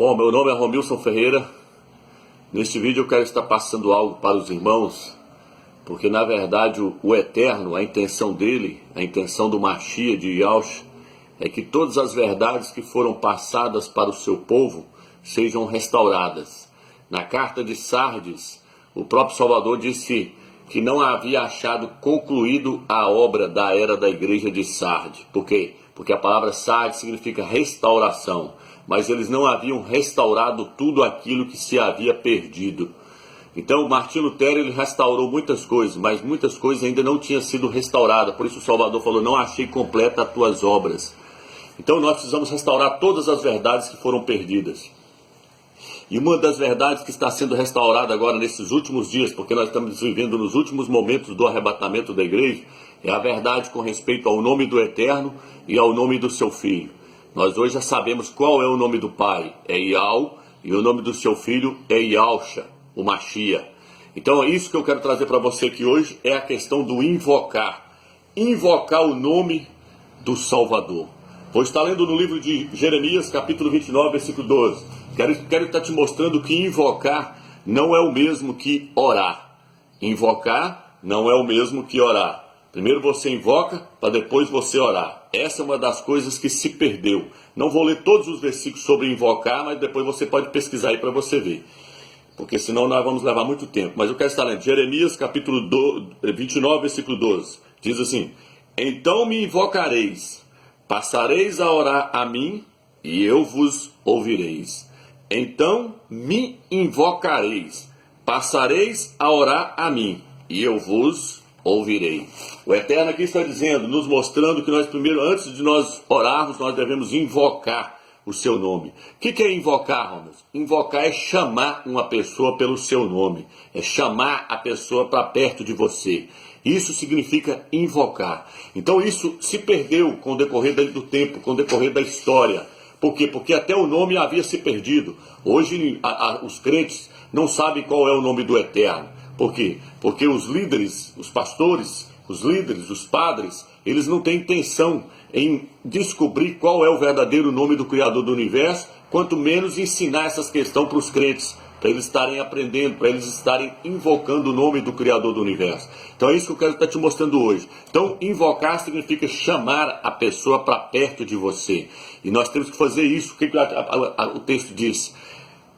Bom, meu nome é Romilson Ferreira. Neste vídeo eu quero estar passando algo para os irmãos, porque na verdade o Eterno, a intenção dele, a intenção do Mashiach de Yahushua, é que todas as verdades que foram passadas para o seu povo sejam restauradas. Na carta de Sardes, o próprio Salvador disse que não havia achado concluído a obra da era da igreja de Sardes. Por quê? Porque a palavra Sardes significa restauração, mas eles não haviam restaurado tudo aquilo que se havia perdido. Então Martinho Lutero ele restaurou muitas coisas, mas muitas coisas ainda não tinham sido restauradas. Por isso o Salvador falou: não achei completa as tuas obras. Então nós precisamos restaurar todas as verdades que foram perdidas. E uma das verdades que está sendo restaurada agora nesses últimos dias, porque nós estamos vivendo nos últimos momentos do arrebatamento da igreja, é a verdade com respeito ao nome do Eterno e ao nome do seu Filho. Nós hoje já sabemos qual é o nome do Pai, é Yahweh, e o nome do seu Filho é Yahushua, o Mashiach. Então é isso que eu quero trazer para você aqui hoje, é a questão do invocar. Invocar o nome do Salvador. Vou estar lendo no livro de Jeremias, capítulo 29, versículo 12. Quero estar te mostrando que invocar não é o mesmo que orar. Invocar não é o mesmo que orar. Primeiro você invoca, para depois você orar. Essa é uma das coisas que se perdeu. Não vou ler todos os versículos sobre invocar, mas depois você pode pesquisar aí para você ver. Porque senão nós vamos levar muito tempo. Mas eu quero estar lendo Jeremias, capítulo 29, versículo 12. Diz assim: então me invocareis, passareis a orar a mim, e eu vos ouvireis. Então me invocareis, passareis a orar a mim, e eu vos ouvirei. O Eterno aqui está dizendo, nos mostrando que nós primeiro, antes de nós orarmos, nós devemos invocar o seu nome. O que é invocar, Romilson? Invocar é chamar uma pessoa pelo seu nome, é chamar a pessoa para perto de você. Isso significa invocar. Então isso se perdeu com o decorrer do tempo, com o decorrer da história. Por quê? Porque até o nome havia se perdido. Hoje os crentes não sabem qual é o nome do Eterno. Por quê? Porque os líderes, os pastores, os líderes, os padres, eles não têm intenção em descobrir qual é o verdadeiro nome do Criador do Universo, quanto menos ensinar essas questões para os crentes, para eles estarem aprendendo, para eles estarem invocando o nome do Criador do Universo. Então é isso que eu quero estar te mostrando hoje. Então invocar significa chamar a pessoa para perto de você. E nós temos que fazer isso. O que o texto diz?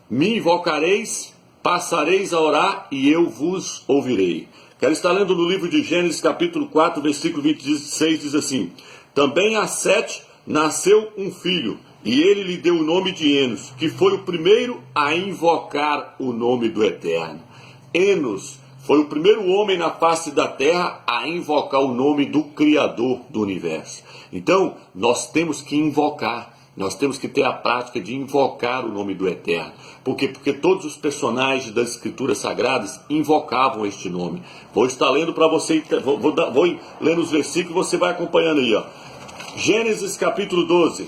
Me invocareis, passareis a orar e eu vos ouvirei. Quero estar lendo no livro de Gênesis capítulo 4, versículo 26, diz assim: também a Sete nasceu um filho, e ele lhe deu o nome de Enos, que foi o primeiro a invocar o nome do Eterno. Enos foi o primeiro homem na face da terra a invocar o nome do Criador do Universo. Então, nós temos que invocar. Nós temos que ter a prática de invocar o nome do Eterno. Por quê? Porque todos os personagens das Escrituras Sagradas invocavam este nome. Vou estar lendo para você, vou lendo os versículos, você vai acompanhando aí, ó. Gênesis capítulo 12,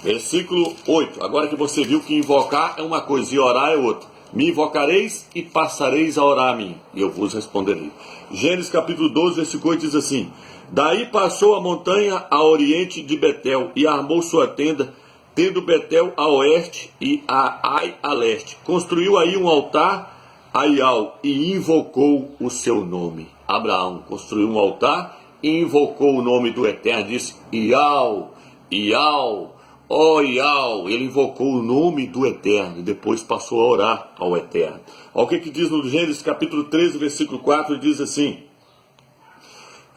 versículo 8. Agora que você viu que invocar é uma coisa e orar é outra. Me invocareis e passareis a orar a mim, e eu vos responderei. Gênesis capítulo 12, versículo 8 diz assim: daí passou a montanha a oriente de Betel e armou sua tenda, tendo Betel a oeste e a Ai a leste. Construiu aí um altar a Iau e invocou o seu nome. Abraão construiu um altar e invocou o nome do Eterno. Disse: Iau, Iau, ó Iau. Ele invocou o nome do Eterno e depois passou a orar ao Eterno. Olha o que diz no Gênesis capítulo 13, versículo 4, diz assim.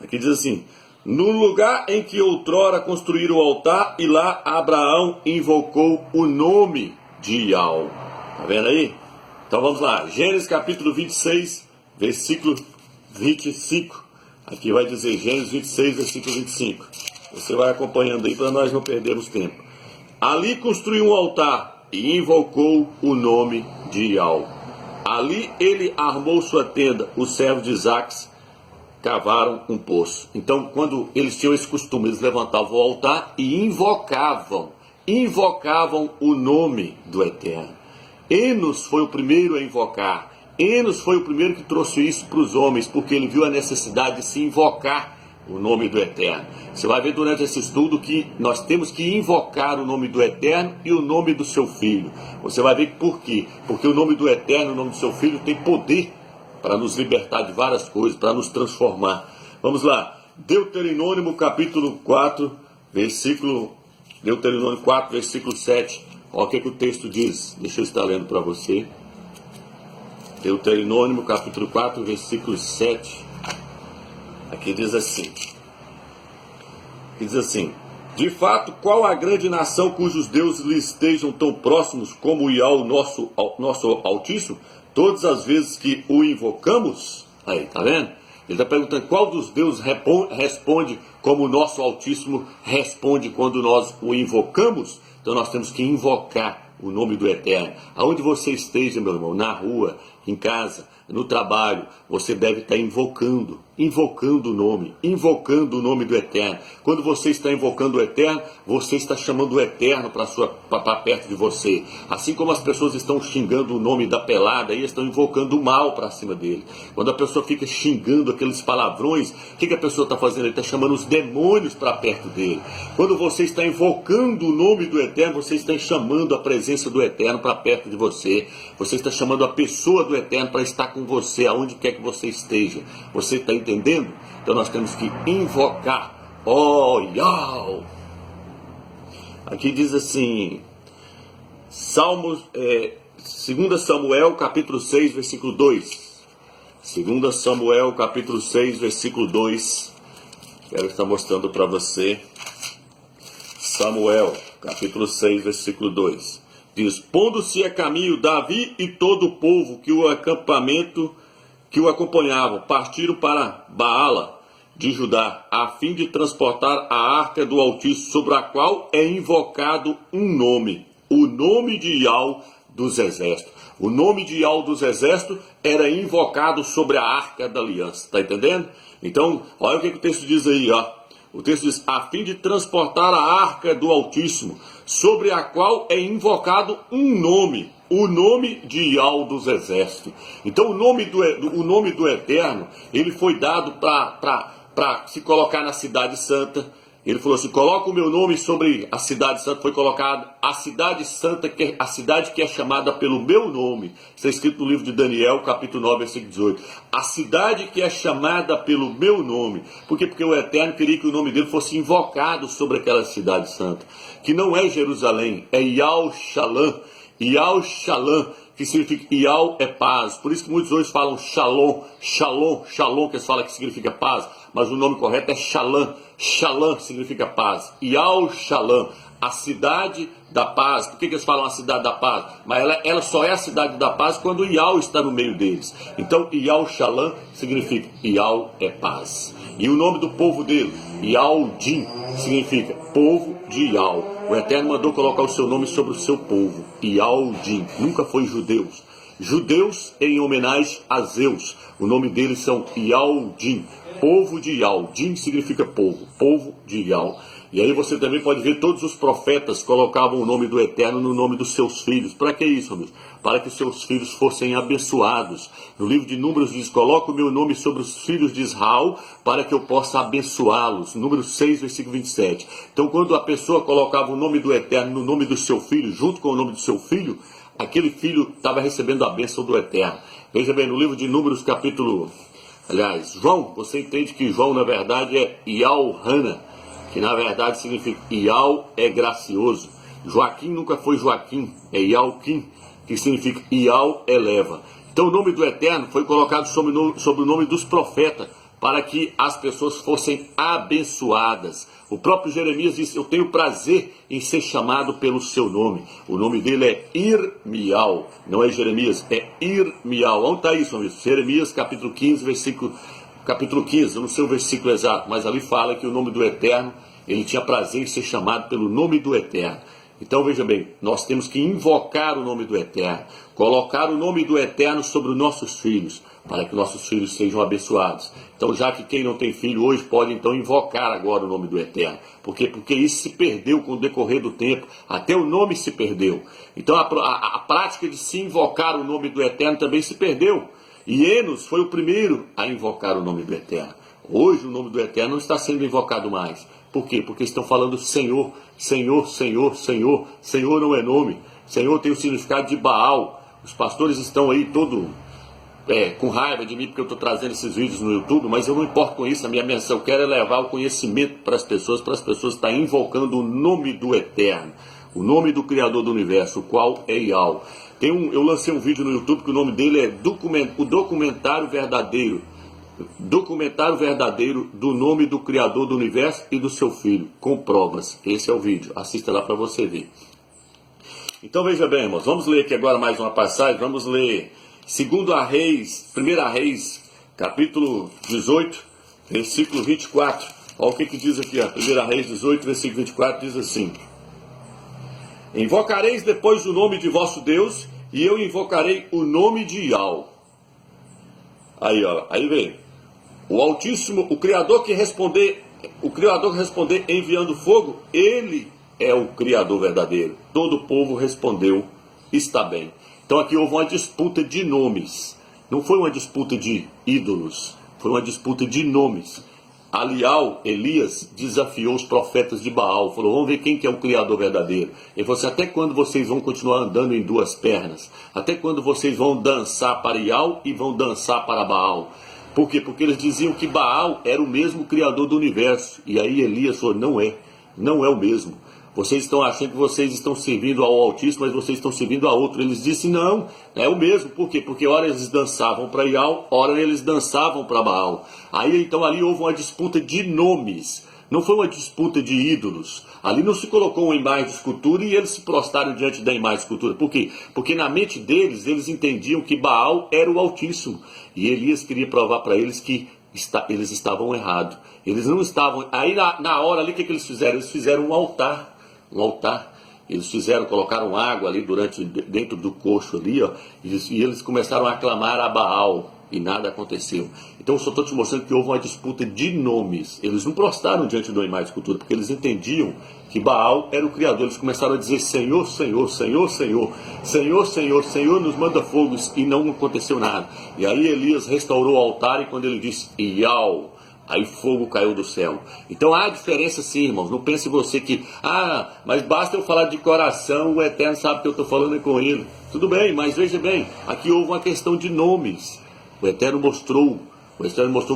Aqui diz assim: no lugar em que outrora construíram o altar, e lá Abraão invocou o nome de Iau. Está vendo aí? Então vamos lá. Gênesis capítulo 26, versículo 25. Aqui vai dizer Gênesis 26, versículo 25. Você vai acompanhando aí para nós não perdermos tempo. Ali construiu um altar e invocou o nome de Iau. Ali ele armou sua tenda, os servos de Isaac cavaram um poço. Então, quando eles tinham esse costume, eles levantavam o altar e invocavam o nome do Eterno. Enos foi o primeiro a invocar. Enos foi o primeiro que trouxe isso para os homens, porque ele viu a necessidade de se invocar o nome do Eterno. Você vai ver durante esse estudo que nós temos que invocar o nome do Eterno e o nome do seu Filho. Você vai ver por quê? Porque o nome do Eterno e o nome do seu Filho tem poder para nos libertar de várias coisas, para nos transformar. Vamos lá, Deuteronômio capítulo 4, Deuteronômio 4, versículo 7. Olha o que o texto diz. Deixa eu estar lendo para você. Deuteronômio capítulo 4, versículo 7. Aqui diz assim. De fato, qual a grande nação cujos deuses lhe estejam tão próximos como o nosso Altíssimo? Todas as vezes que o invocamos, aí, tá vendo? Ele está perguntando qual dos deuses responde como o nosso Altíssimo responde quando nós o invocamos. Então nós temos que invocar o nome do Eterno. Aonde você esteja, meu irmão, na rua, em casa, no trabalho, você deve estar invocando o nome do Eterno. Quando você está invocando o Eterno, você está chamando o Eterno para perto de você. Assim como as pessoas estão xingando o nome da pelada, aí estão invocando o mal para cima dele. Quando a pessoa fica xingando aqueles palavrões, o que a pessoa está fazendo? Ele está chamando os demônios para perto dele. Quando você está invocando o nome do Eterno, você está chamando a presença do Eterno para perto de você. Você está chamando a pessoa do Eterno para estar com você, aonde quer que você esteja. Você está entendendo? Então nós temos que invocar. Yau. Aqui diz assim, 2 Samuel capítulo 6, versículo 2. 2 Samuel capítulo 6, versículo 2. Quero estar mostrando para você. Samuel capítulo 6, versículo 2. Diz, pondo-se a caminho Davi e todo o povo que o acompanhavam, partiram para Baala de Judá, a fim de transportar a arca do Altíssimo, sobre a qual é invocado um nome, o nome de Yau dos Exércitos. O nome de Yau dos Exércitos era invocado sobre a arca da aliança, está entendendo? Então, olha o que o texto diz aí, ó. O texto diz, a fim de transportar a arca do Altíssimo, sobre a qual é invocado um nome, o nome de Yau dos Exércitos. Então o nome do Eterno, ele foi dado para se colocar na cidade santa. Ele falou assim, coloca o meu nome sobre a cidade santa. Foi colocado a cidade santa, a cidade que é chamada pelo meu nome. Está escrito no livro de Daniel, capítulo 9, versículo 18. A cidade que é chamada pelo meu nome. Por quê? Porque o Eterno queria que o nome dele fosse invocado sobre aquela cidade santa. Que não é Jerusalém, é Yau Shalom. Yau Shalom, que significa Yau é paz. Por isso que muitos hoje falam Shalom, Shalom, Shalom, que eles falam que significa paz. Mas o nome correto é Shalom. Shalom significa paz. Yau Shalom, a cidade da paz. Por que eles falam a cidade da paz? Mas ela só é a cidade da paz quando o Yau está no meio deles. Então Yau Shalom significa Yau é paz. E o nome do povo dele, Yaudim, significa povo de Yau. O Eterno mandou colocar o seu nome sobre o seu povo, Yaudim. Nunca foi judeus. Judeus em homenagem a Zeus. O nome deles são Yaudim, povo de Yau. Din significa povo, povo de Yau. E aí você também pode ver todos os profetas colocavam o nome do Eterno no nome dos seus filhos. Para que isso, amigos? Para que seus filhos fossem abençoados. No livro de Números diz, coloca o meu nome sobre os filhos de Israel para que eu possa abençoá-los. Número 6, versículo 27. Então quando a pessoa colocava o nome do Eterno no nome do seu filho, junto com o nome do seu filho, aquele filho estava recebendo a bênção do Eterno. Veja bem, no livro de Números capítulo... Aliás, João, você entende que João na verdade é Yau-Hana, que na verdade significa Yau é gracioso. Joaquim nunca foi Joaquim, é Yauquim, que significa Yau eleva. Então o nome do Eterno foi colocado sobre o nome dos profetas, para que as pessoas fossem abençoadas. O próprio Jeremias disse, eu tenho prazer em ser chamado pelo seu nome. O nome dele é Irmial, não é Jeremias, é Irmial. Onde está isso, amigo? Jeremias capítulo 15, capítulo 15, eu não sei o versículo exato, mas ali fala que o nome do Eterno, ele tinha prazer em ser chamado pelo nome do Eterno. Então veja bem, nós temos que invocar o nome do Eterno, colocar o nome do Eterno sobre os nossos filhos, para que nossos filhos sejam abençoados. Então já que quem não tem filho hoje pode então invocar agora o nome do Eterno. Por quê? Porque isso se perdeu com o decorrer do tempo, até o nome se perdeu. Então a prática de se invocar o nome do Eterno também se perdeu. E Enos foi o primeiro a invocar o nome do Eterno. Hoje o nome do Eterno não está sendo invocado mais. Por quê? Porque estão falando Senhor, Senhor, Senhor, Senhor. Senhor não é nome. Senhor tem o significado de Baal. Os pastores estão aí todo com raiva de mim porque eu estou trazendo esses vídeos no YouTube, mas eu não importo com isso. A minha missão, eu quero é levar o conhecimento para as pessoas estarem invocando o nome do Eterno, o nome do Criador do Universo, o qual é Yahweh. Eu lancei um vídeo no YouTube que o nome dele é o Documentário Verdadeiro. Documentário verdadeiro do nome do Criador do Universo e do seu Filho, com provas. Esse é o vídeo, assista lá para você ver. Então veja bem, irmãos, vamos ler aqui agora mais uma passagem. Vamos ler 1 Reis, capítulo 18, versículo 24. Olha o que diz aqui, 1 Reis 18, versículo 24, diz assim: Invocareis depois o nome de vosso Deus, e eu invocarei o nome de Yahweh. Aí vem o Altíssimo, o Criador que responder enviando fogo, ele é o Criador verdadeiro. Todo o povo respondeu, está bem. Então aqui houve uma disputa de nomes. Não foi uma disputa de ídolos, foi uma disputa de nomes. Elias desafiou os profetas de Baal, falou, vamos ver quem que é o Criador verdadeiro. Ele falou assim, até quando vocês vão continuar andando em duas pernas? Até quando vocês vão dançar para Yahweh e vão dançar para Baal? Por quê? Porque eles diziam que Baal era o mesmo Criador do universo. E aí Elias falou, não é o mesmo. Vocês estão achando que vocês estão servindo ao Altíssimo, mas vocês estão servindo a outro. Eles disseram, não, é o mesmo. Por quê? Porque ora eles dançavam para Yahweh, ora eles dançavam para Baal. Aí então ali houve uma disputa de nomes. Não foi uma disputa de ídolos. Ali não se colocou uma imagem de escultura e eles se prostraram diante da imagem de escultura. Por quê? Porque na mente deles, eles entendiam que Baal era o Altíssimo. E Elias queria provar para eles que eles estavam errados. Eles não estavam... Aí na hora ali, o que eles fizeram? Eles fizeram um altar. Eles colocaram água ali dentro do coxo ali, e eles começaram a clamar a Baal, e nada aconteceu. Então eu só estou te mostrando que houve uma disputa de nomes. Eles não prostraram diante de uma imagem de escultura, porque eles entendiam que Baal era o Criador. Eles começaram a dizer, Senhor, Senhor, Senhor, Senhor, Senhor, Senhor, Senhor, nos manda fogos, e não aconteceu nada. E aí Elias restaurou o altar, e quando ele disse, Yahweh, aí fogo caiu do céu. Então há diferença sim, irmãos. Não pense você que, mas basta eu falar de coração, o Eterno sabe que eu estou falando com ele. Tudo bem, mas veja bem, aqui houve uma questão de nomes. O Eterno mostrou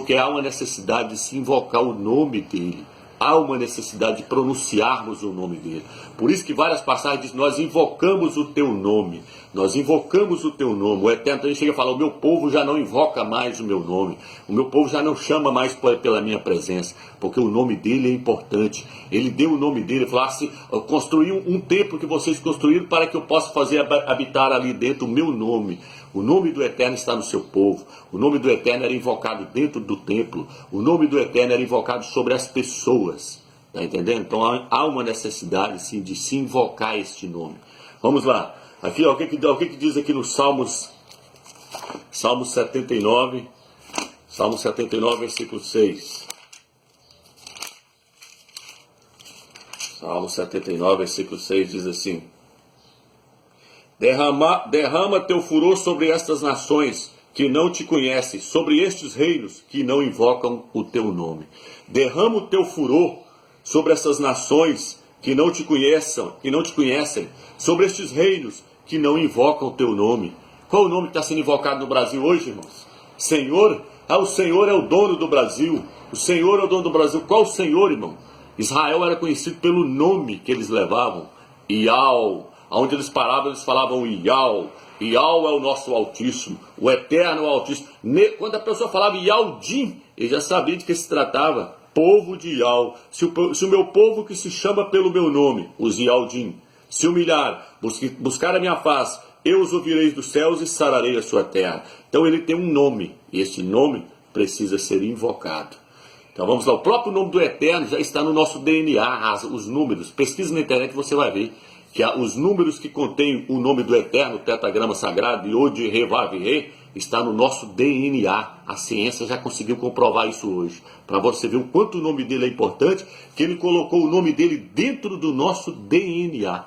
que há uma necessidade de se invocar o nome dele. Há uma necessidade de pronunciarmos o nome dele. Por isso que várias passagens dizem, nós invocamos o teu nome. Nós invocamos o teu nome. O Eterno também chega a falar, o meu povo já não invoca mais o meu nome. O meu povo já não chama mais pela minha presença. Porque o nome dele é importante. Ele deu o nome dele, falou assim, eu construí um templo que vocês construíram para que eu possa fazer habitar ali dentro o meu nome. O nome do Eterno está no seu povo. O nome do Eterno era invocado dentro do templo. O nome do Eterno era invocado sobre as pessoas. Está entendendo? Então há uma necessidade sim, de se invocar este nome. Vamos lá. Aqui, ó, o que diz aqui no Salmo 79, versículo 6. Salmo 79, versículo 6 diz assim: Derrama teu furor sobre estas nações que não te conhecem, sobre estes reinos que não invocam o teu nome. Derrama o teu furor sobre essas nações que não te conhecem, sobre estes reinos que não invocam o teu nome. Qual o nome que está sendo invocado no Brasil hoje, irmãos? Senhor? O Senhor é o dono do Brasil. O Senhor é o dono do Brasil. Qual o Senhor, irmão? Israel era conhecido pelo nome que eles levavam. Yahweh. Onde eles paravam, eles falavam Yahweh. Yahweh é o nosso Altíssimo. O Eterno é o Altíssimo. Quando a pessoa falava Yahweh, ele já sabia de que se tratava. Povo de Yahweh. Se o meu povo que se chama pelo meu nome, os Yahweh, se humilhar, buscar a minha face, eu os ouvirei dos céus e sararei a sua terra. Então ele tem um nome, e esse nome precisa ser invocado. Então vamos lá, o próprio nome do Eterno já está no nosso DNA, os números. Pesquisa na internet e você vai ver que os números que contêm o nome do Eterno, o tetragrama sagrado, Yod, Re, Vav, Re, está no nosso DNA. A ciência já conseguiu comprovar isso hoje. Para você ver o quanto o nome dele é importante, que ele colocou o nome dele dentro do nosso DNA.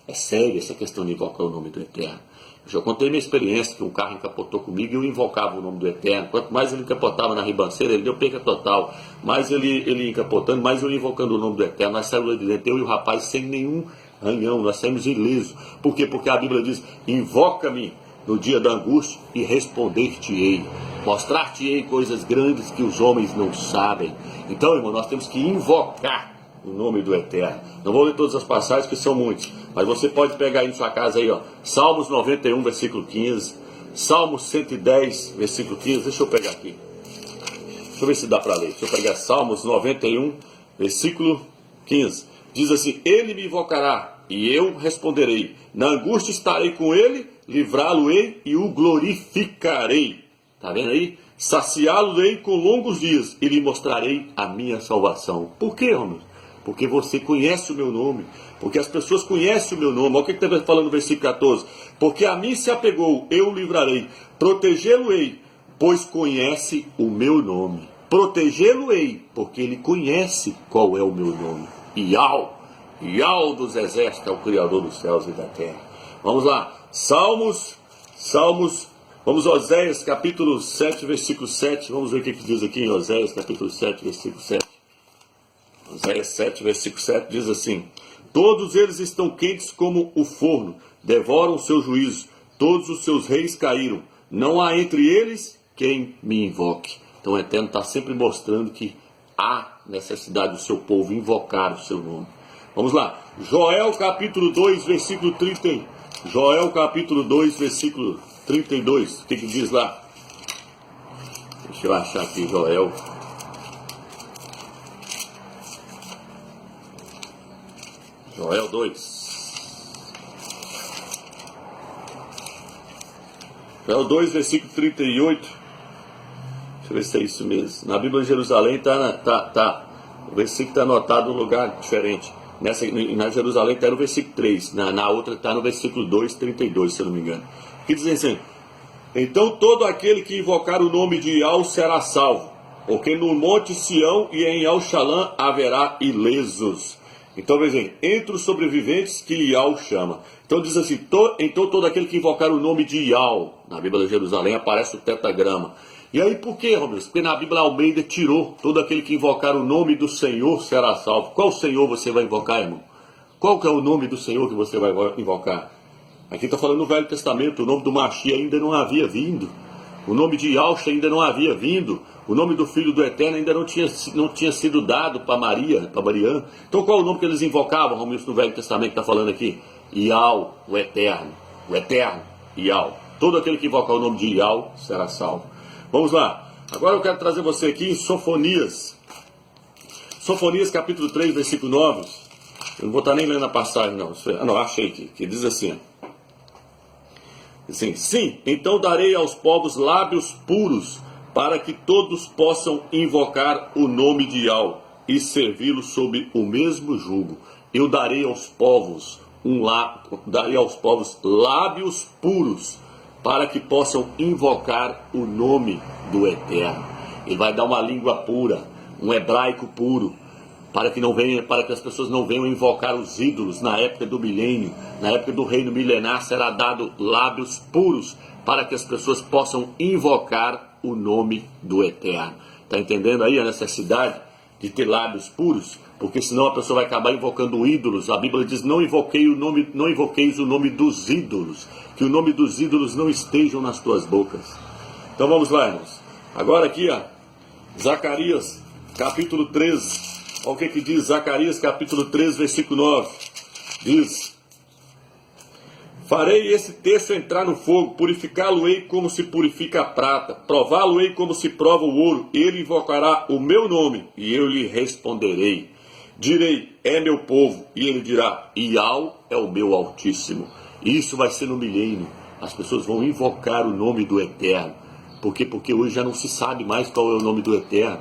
É sério essa questão de invocar o nome do Eterno. Eu já contei minha experiência, que um carro encapotou comigo e eu invocava o nome do Eterno. Quanto mais ele encapotava na ribanceira, ele deu perca total. Mais ele encapotando, mais eu invocando o nome do Eterno. Nós saímos de dentro, eu e o rapaz, sem nenhum arranhão, nós saímos ilesos. Por quê? Porque a Bíblia diz, invoca-me no dia da angústia e responder-te-ei. Mostrar-te-ei coisas grandes que os homens não sabem. Então, irmão, nós temos que invocar o nome do Eterno. Não vou ler todas as passagens, que são muitas, mas você pode pegar aí na sua casa aí, ó, Salmos 91, versículo 15, Salmos 110, versículo 15, deixa eu pegar aqui. Deixa eu ver se dá para ler. Deixa eu pegar Salmos 91, versículo 15. Diz assim, ele me invocará e eu responderei. Na angústia estarei com ele, livrá-lo-ei e o glorificarei. Tá vendo aí? Saciá-lo-ei com longos dias e lhe mostrarei a minha salvação. Por quê, homem? Porque você conhece o meu nome. Porque as pessoas conhecem o meu nome. Olha o que está falando no versículo 14. Porque a mim se apegou, eu o livrarei. Protegê-lo-ei, pois conhece o meu nome. Protegê-lo-ei, porque ele conhece qual é o meu nome. Iau dos exércitos é o Criador dos céus e da terra. Vamos lá. Salmos. Vamos a Oséias, capítulo 7, versículo 7. Vamos ver o que diz aqui em Oséias, capítulo 7, versículo 7. Oséias 7, versículo 7 diz assim, todos eles estão quentes como o forno, devoram o seu juízo, todos os seus reis caíram, não há entre eles quem me invoque. Então o Eterno está sempre mostrando que há necessidade do seu povo invocar o seu nome. Vamos lá, Joel capítulo 2, versículo 30. Joel capítulo 2, versículo 32, o que diz lá? Deixa eu achar aqui, Joel 2, versículo 38. Deixa eu ver se é isso mesmo. Na Bíblia de Jerusalém o versículo está anotado em um lugar diferente. Na Jerusalém está no versículo 3. Na outra está no versículo 2, 32, se eu não me engano. Que diz assim, então todo aquele que invocar o nome de Iau será salvo, porque no monte Sião e em Al-Shalã haverá ilesos. Então, vejam, entre os sobreviventes que Iau chama. Então diz assim, então todo aquele que invocar o nome de Iau, na Bíblia de Jerusalém aparece o tetragrama. E aí por quê, Romero? Porque na Bíblia Almeida tirou, todo aquele que invocar o nome do Senhor será salvo. Qual Senhor você vai invocar, irmão? Qual que é o nome do Senhor que você vai invocar? Aqui está falando no Velho Testamento, o nome do Mashiach ainda não havia vindo. O nome de Yahshua ainda não havia vindo. O nome do Filho do Eterno ainda não tinha sido dado para Maria, para Mariã. Então qual é o nome que eles invocavam, Romero, no Velho Testamento que está falando aqui? Iau, o Eterno, Iau. Todo aquele que invocar o nome de Iau será salvo. Vamos lá. Agora eu quero trazer você aqui em Sofonias. Sofonias capítulo 3, versículo 9. Eu não vou estar nem lendo a passagem, não. Não, achei aqui, que diz assim. Sim, então darei aos povos lábios puros, para que todos possam invocar o nome de Iau e servi-lo sob o mesmo jugo. Eu darei aos povos lábios puros, para que possam invocar o nome do Eterno. Ele vai dar uma língua pura, um hebraico puro, para que as pessoas não venham invocar os ídolos na época do milênio. Na época do reino milenar será dado lábios puros, para que as pessoas possam invocar o nome do Eterno. Está entendendo aí a necessidade de ter lábios puros? Porque senão a pessoa vai acabar invocando ídolos. A Bíblia diz, não invoqueis o nome dos ídolos, que o nome dos ídolos não estejam nas tuas bocas. Então vamos lá, irmãos. Agora aqui, Zacarias, capítulo 13. Olha o que diz Zacarias, capítulo 13, versículo 9. Diz, farei esse texto entrar no fogo, purificá-lo-ei como se purifica a prata, prová-lo-ei como se prova o ouro. Ele invocará o meu nome, e eu lhe responderei. Direi, é meu povo, e ele dirá, Iau é o meu Altíssimo. Isso vai ser no milênio. As pessoas vão invocar o nome do Eterno. Por quê? Porque hoje já não se sabe mais qual é o nome do Eterno.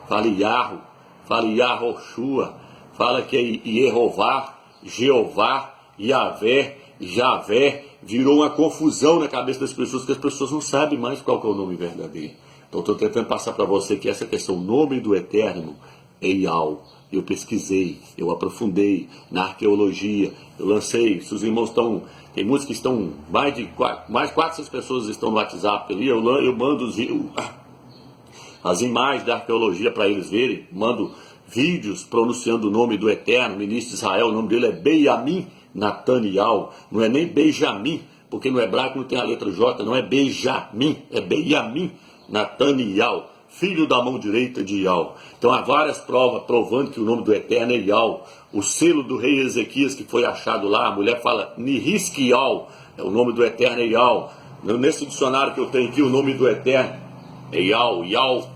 Fale Yahweh, fale Yahoshua, fala que é Yehová, Jeová, Yahvé, Javé. Virou uma confusão na cabeça das pessoas, que as pessoas não sabem mais qual que é o nome verdadeiro. Então estou tentando passar para você que essa questão, o nome do Eterno, é Iau. eu pesquisei, eu aprofundei na arqueologia, eu lancei, se os irmãos estão, tem muitos que estão, mais de 400 pessoas estão no WhatsApp ali, eu mando as imagens da arqueologia para eles verem, mando vídeos pronunciando o nome do Eterno, ministro de Israel, o nome dele é Benjamim Nataniel, não é nem Benjamim, porque no hebraico não tem a letra J, não é Benjamim, é Benjamim Nataniel, filho da mão direita de Ial. Então há várias provas provando que o nome do Eterno é Ial. O selo do rei Ezequias que foi achado lá, a mulher fala Nihiskial, é o nome do Eterno é Ial. Nesse dicionário que eu tenho aqui, o nome do Eterno é Ial, Ial.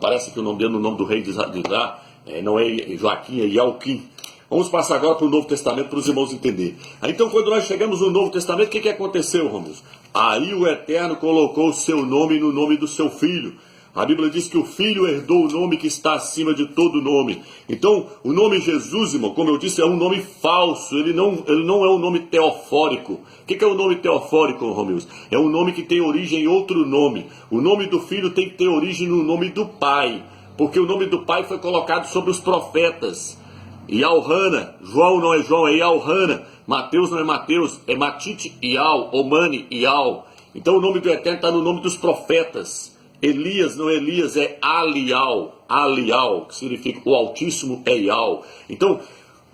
Parece que o nome dele no nome do rei de lá não é Joaquim, é Ialquim. Vamos passar agora para o Novo Testamento para os irmãos entenderem. Então, quando nós chegamos no Novo Testamento, o que aconteceu, Romeus? Aí o Eterno colocou o seu nome no nome do seu Filho. A Bíblia diz que o Filho herdou o nome que está acima de todo nome. Então, o nome Jesus, irmão, como eu disse, é um nome falso. Ele não é um nome teofórico. O que é o nome teofórico, Romeus? É um nome que tem origem em outro nome. O nome do Filho tem que ter origem no nome do Pai. Porque o nome do Pai foi colocado sobre os profetas. Ialhana, João não é João, é Ialhana. Mateus não é Mateus, é Matite Ial, Omani Ial. Então o nome do Eterno está no nome dos profetas. Elias não é Elias, é Alial, Alial, que significa o Altíssimo é Ial. Então,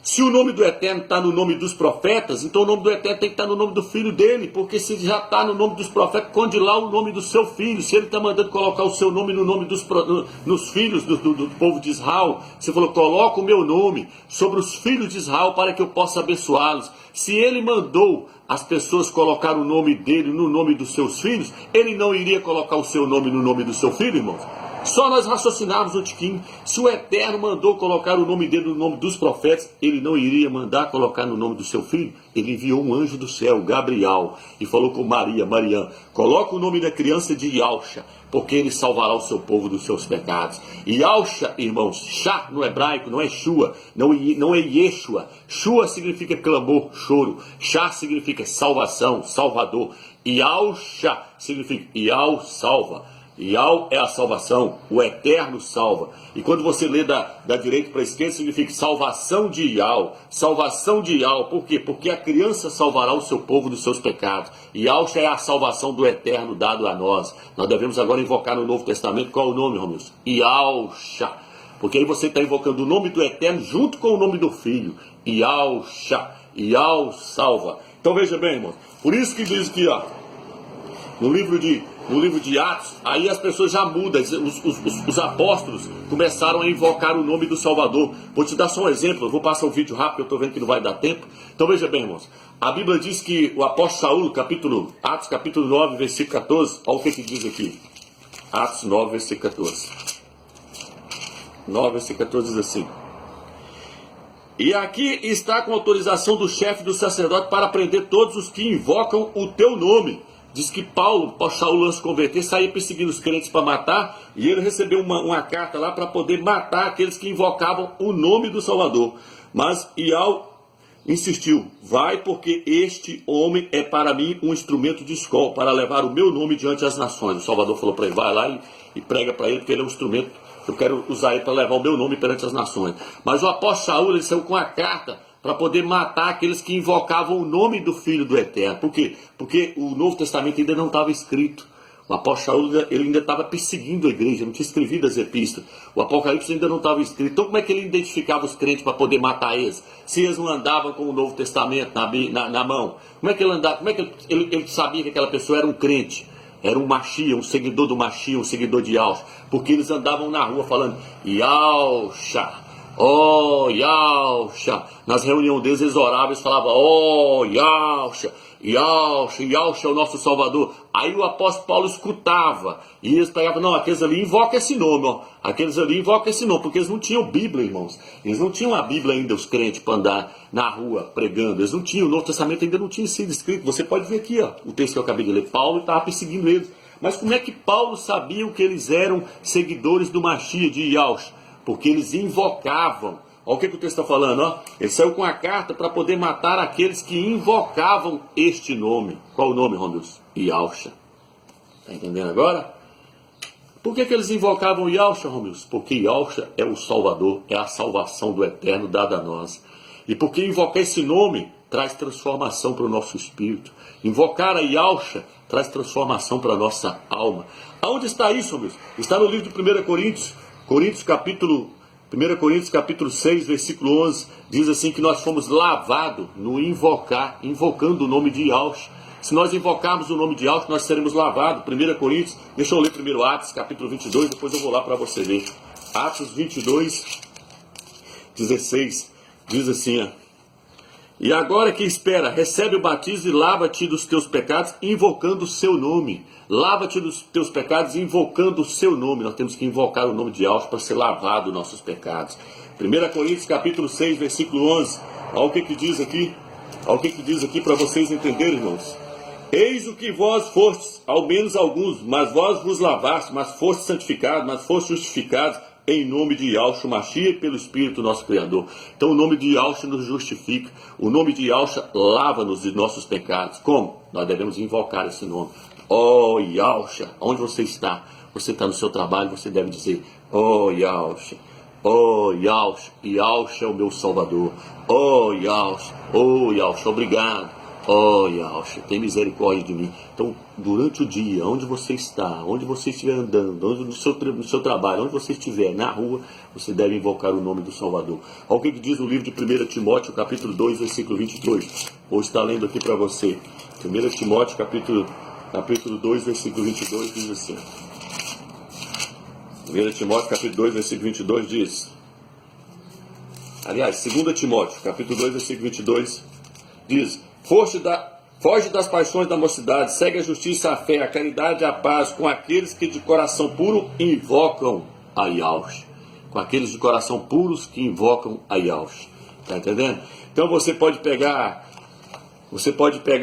se o nome do Eterno está no nome dos profetas, então o nome do Eterno tem que estar no nome do filho dele, porque se já está no nome dos profetas, esconde lá o nome do seu filho. Se ele está mandando colocar o seu nome no nome nos filhos do povo de Israel, você falou, coloca o meu nome sobre os filhos de Israel para que eu possa abençoá-los. Se ele mandou as pessoas colocar o nome dele no nome dos seus filhos, ele não iria colocar o seu nome no nome do seu filho, irmãos? Só nós raciocinávamos no tiquinho. Se o Eterno mandou colocar o nome dele no nome dos profetas, ele não iria mandar colocar no nome do seu filho? Ele enviou um anjo do céu, Gabriel, e falou com Maria, coloca o nome da criança de Yalcha, porque ele salvará o seu povo dos seus pecados. Yalcha, irmãos, Shá no hebraico não é Shua, não é Yeshua. Shua significa clamor, choro. Shá significa salvação, salvador. Yalcha significa Yal salva. Ial é a salvação, o Eterno salva. E quando você lê da direita para a esquerda, significa salvação de Ial. Salvação de Ial, por quê? Porque a criança salvará o seu povo dos seus pecados. Ialcha é a salvação do Eterno dado a nós. Nós devemos agora invocar no Novo Testamento, qual é o nome, Romeus? Ialcha. Porque aí você está invocando o nome do Eterno junto com o nome do Filho. Ialcha. Ial salva. Então veja bem, irmãos. Por isso que diz aqui, ó, no livro de Atos, aí as pessoas já mudam, os apóstolos começaram a invocar o nome do Salvador. Vou te dar só um exemplo, eu vou passar o vídeo rápido, eu estou vendo que não vai dar tempo. Então veja bem, irmãos, a Bíblia diz que o apóstolo Saulo, Atos capítulo 9, versículo 14, olha o que diz aqui. Atos 9, versículo 14. 9, versículo 14 diz assim: e aqui está com autorização do chefe do sacerdote para prender todos os que invocam o teu nome. Diz que Paulo, após Saulo se converter, saía perseguindo os crentes para matar, e ele recebeu uma carta lá para poder matar aqueles que invocavam o nome do Salvador. Mas Ial insistiu, vai, porque este homem é para mim um instrumento de escola, para levar o meu nome diante das nações. O Salvador falou para ele, vai lá e prega para ele, porque ele é um instrumento, eu quero usar ele para levar o meu nome perante as nações. Mas o apóstolo Saulo, ele saiu com a carta para poder matar aqueles que invocavam o nome do Filho do Eterno. Por quê? Porque o Novo Testamento ainda não estava escrito. O apóstolo Saulo, ele ainda estava perseguindo a igreja, não tinha escrevido as epístolas. O Apocalipse ainda não estava escrito. Então como é que ele identificava os crentes para poder matar eles? Se eles não andavam com o Novo Testamento na mão. Como é que ele andava? Como é que ele sabia que aquela pessoa era um crente? Era um Machia, um seguidor do Machia, um seguidor de Yalcha. Porque eles andavam na rua falando, Yalcha. Oh, Yalcha. Nas reuniões deles, eles oravam, eles falavam, oh, Yalcha, Yalcha, Yalcha é o nosso Salvador. Aí o apóstolo Paulo escutava, e eles pegavam, não, aqueles ali invocam esse nome, ó. Aqueles ali invocam esse nome, porque eles não tinham Bíblia, irmãos. Eles não tinham a Bíblia ainda, os crentes, para andar na rua pregando. Eles não tinham, o Novo Testamento ainda não tinha sido escrito. Você pode ver aqui, ó, o texto que eu acabei de ler. Paulo estava perseguindo eles. Mas como é que Paulo sabia que eles eram seguidores do Machia de Yalcha? Porque eles invocavam. Olha o que o texto está falando, ó. Ele saiu com a carta para poder matar aqueles que invocavam este nome. Qual o nome, Romeus? Yalcha. Está entendendo agora? Por que eles invocavam Yahshua, Romilson? Porque Yahshua é o Salvador, é a salvação do eterno dada a nós. E porque invocar esse nome traz transformação para o nosso espírito. Invocar a Yahshua traz transformação para a nossa alma. Aonde está isso, Romilson? Está no livro de 1 Coríntios, 1 Coríntios capítulo 6, versículo 11, diz assim que nós fomos lavados no invocando o nome de Yahshua. Se nós invocarmos o nome de Yahshua, nós seremos lavados. 1 Coríntios, deixa eu ler primeiro Atos, capítulo 22, depois eu vou lá para você ver. Atos 22, 16, diz assim, ó. E agora que espera, recebe o batismo e lava-te dos teus pecados, invocando o seu nome. Lava-te dos teus pecados, invocando o seu nome. Nós temos que invocar o nome de Yahshua para ser lavado dos nossos pecados. 1 Coríntios, capítulo 6, versículo 11. Olha o que diz aqui. Olha o que diz aqui para vocês entenderem, irmãos. Eis o que vós fostes, ao menos alguns, mas vós vos lavastes, mas fostes santificados, mas fostes justificados, em nome de Yahshua Mashiach, pelo Espírito nosso Criador. Então o nome de Yahshua nos justifica. O nome de Yahshua lava-nos de nossos pecados. Como? Nós devemos invocar esse nome. Oh Yahshua, onde você está? Você está no seu trabalho, você deve dizer, oh Yahshua, oh Yahshua, Yahshua é o meu Salvador. Oh Yahshua, obrigado. Oh Yahshua, tem misericórdia de mim. Então, durante o dia, onde você está, onde você estiver andando, no seu trabalho, onde você estiver, na rua, você deve invocar o nome do Salvador. Olha o que diz o livro de 1 Timóteo, capítulo 2, versículo 22. Vou estar lendo aqui para você. 1 Timóteo, capítulo 2, versículo 22, diz assim. 1 Timóteo, capítulo 2, versículo 22 diz. Aliás, 2 Timóteo, capítulo 2, versículo 22 diz: Foge das paixões da mocidade, segue a justiça, a fé, a caridade e a paz com aqueles que de coração puro invocam a Yahshua. Com aqueles de coração puros que invocam a Yahshua. Está entendendo? Então você pode pegar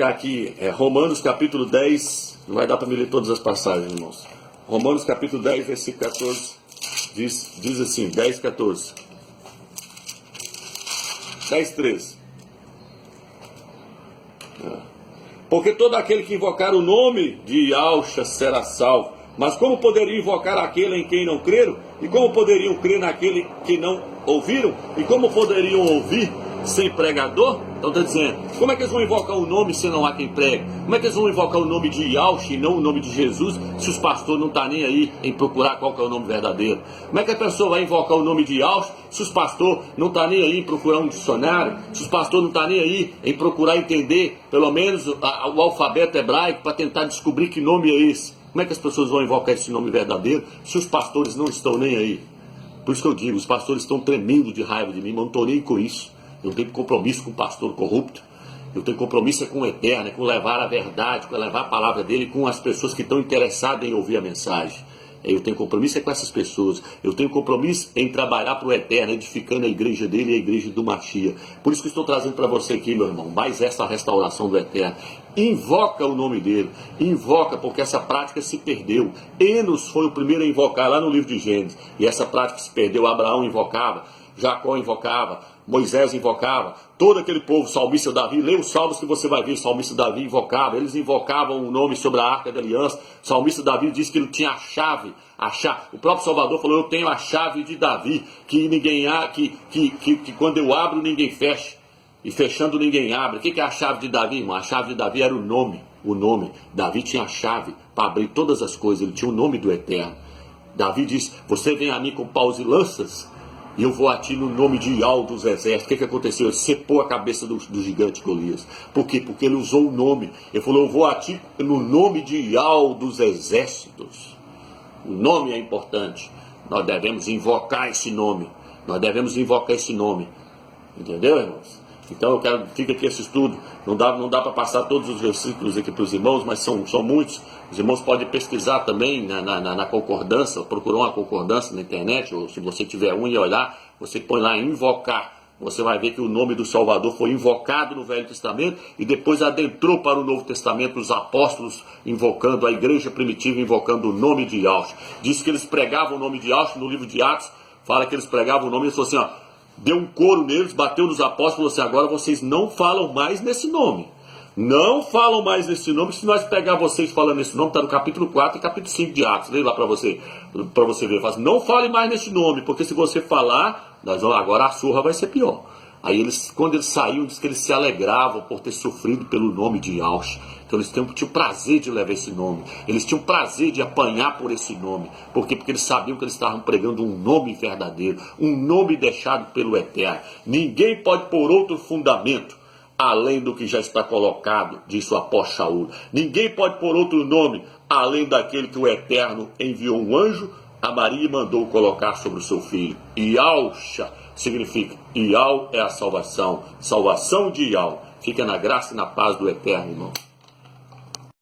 aqui Romanos capítulo 10, não vai dar para me ler todas as passagens, irmãos. Romanos capítulo 10, versículo 14, diz assim, 10, 14. 10, 13. Porque todo aquele que invocar o nome de Yahshua será salvo. Mas como poderiam invocar aquele em quem não creram? E como poderiam crer naquele que não ouviram? E como poderiam ouvir sem pregador? Então está dizendo, como é que eles vão invocar o nome se não há quem pregue? Como é que eles vão invocar o nome de Yahshua e não o nome de Jesus, se os pastores não estão nem aí em procurar qual que é o nome verdadeiro? Como é que a pessoa vai invocar o nome de Yahshua se os pastores não estão nem aí em procurar um dicionário, se os pastores não estão nem aí em procurar entender pelo menos o alfabeto hebraico para tentar descobrir que nome é esse? Como é que as pessoas vão invocar esse nome verdadeiro se os pastores não estão nem aí? Por isso que eu digo, os pastores estão tremendo de raiva de mim, mas não estou nem com isso. Eu não tenho compromisso com o pastor corrupto. Eu tenho compromisso com o eterno, com levar a verdade, com levar a palavra dele, com as pessoas que estão interessadas em ouvir a mensagem. Eu tenho compromisso com essas pessoas. Eu tenho compromisso em trabalhar para o eterno, edificando a igreja dele e a igreja do Mashiach. Por isso que estou trazendo para você aqui, meu irmão, mais essa restauração do eterno. Invoca o nome dele. Invoca, porque essa prática se perdeu. Enos foi o primeiro a invocar lá no livro de Gênesis. E essa prática se perdeu. Abraão invocava, Jacó invocava, Moisés invocava, todo aquele povo, salmista Davi, lê os salmos que você vai ver, salmista Davi invocava, eles invocavam o nome sobre a arca da aliança. Salmista Davi disse que ele tinha a chave, o próprio Salvador falou, eu tenho a chave de Davi, que ninguém que quando eu abro ninguém fecha, e fechando ninguém abre. O que é a chave de Davi, irmão? A chave de Davi era o nome. Davi tinha a chave para abrir todas as coisas, ele tinha o nome do eterno. Davi disse, você vem a mim com paus e lanças, e eu vou a ti no nome de Yahweh dos exércitos. O que aconteceu? Ele secou a cabeça do gigante Golias. Por quê? Porque ele usou o nome. Ele falou, eu vou a ti no nome de Yahweh dos exércitos. O nome é importante. Nós devemos invocar esse nome. Entendeu, irmãos? Então fica aqui esse estudo. Não dá para passar todos os versículos aqui para os irmãos, mas são muitos. Os irmãos podem pesquisar também na concordância, procurar uma concordância na internet, ou se você tiver um e olhar, você põe lá invocar. Você vai ver que o nome do Salvador foi invocado no Velho Testamento e depois adentrou para o Novo Testamento, os apóstolos invocando, a igreja primitiva invocando o nome de Yahshua. Diz que eles pregavam o nome de Yahshua no livro de Atos, fala que eles pregavam o nome, eles falaram assim, ó, deu um coro neles, bateu nos apóstolos e falou assim, agora vocês não falam mais nesse nome. Não falam mais nesse nome. Se nós pegar vocês falando esse nome, está no capítulo 4 e capítulo 5 de Atos. Leia lá para você ver. Fala assim, não fale mais nesse nome, porque se você falar, agora a surra vai ser pior. Aí quando eles saíam, diz que eles se alegravam por ter sofrido pelo nome de Yahshua. Então eles tinham prazer de levar esse nome. Eles tinham prazer de apanhar por esse nome. Por quê? Porque eles sabiam que eles estavam pregando um nome verdadeiro. Um nome deixado pelo Eterno. Ninguém pode pôr outro fundamento além do que já está colocado, disse o apóstolo Shaul. Ninguém pode pôr outro nome além daquele que o Eterno enviou um anjo a Maria e mandou colocar sobre o seu filho. Yahshua significa, Yahweh é a salvação, salvação de Yahweh. Fica na graça e na paz do Eterno, irmão.